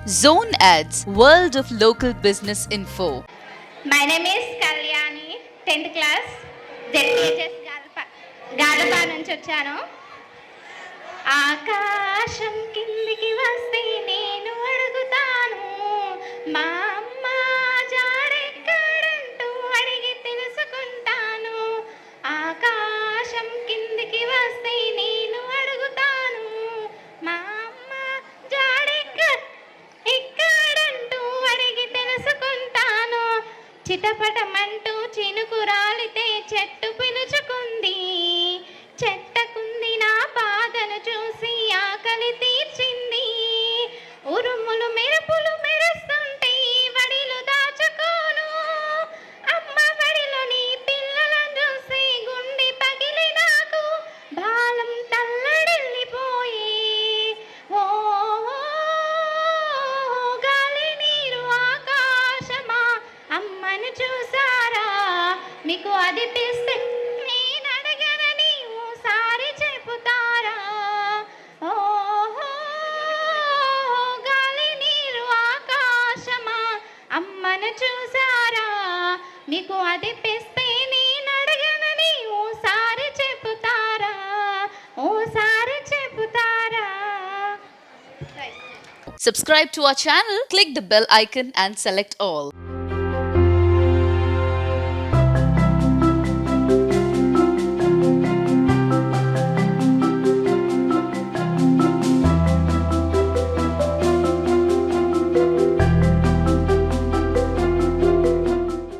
Zone Ads, World of Local Business Info. My name is Kalyani, 10th class, ZPHS గాడప నుంచి వచ్చాను. ఆకాశం కిందికి వస్తే నేను అడుగుతాను, మా అమ్మ జాడెక్కడంటూ అడిగి తెలుసుకుంటాను. ఆకాశం కిందికి వస్తే నేను అడుగుతాను, మా అమ్మ ఎక్కడంటూ అడిగి తెలుసుకుంటాను. చిటపటమంటూ చినుకు రాలితే చెట్టు పిలుచుకుంది, చెట్టకుంది నా బాధను చూసి ఆకలి తీర్చింది. ఉరుములు మెరుపులు మెరుస్తుంటే వడిలు దాచుకోను, అమ్మ వడిలో నీ పిల్లలను చూసి గుండె పగిలి నాకు బాలం తల్లడిల్లిపోయి. ఓ గాలి నీరు ఆకాశమా అమ్మను చూసారా, మీకు అది పిస్తే నేను అడగనని ఓసారి చెబుతారా. ఓ గాలి నీరు ఆకాశమా అమ్మను చూసారా, మీకు అది పిస్తే నేను అడగనని ఓసారి చెబుతారా, ఓసారి చెబుతారా. Subscribe to our channel, click the bell icon and select all.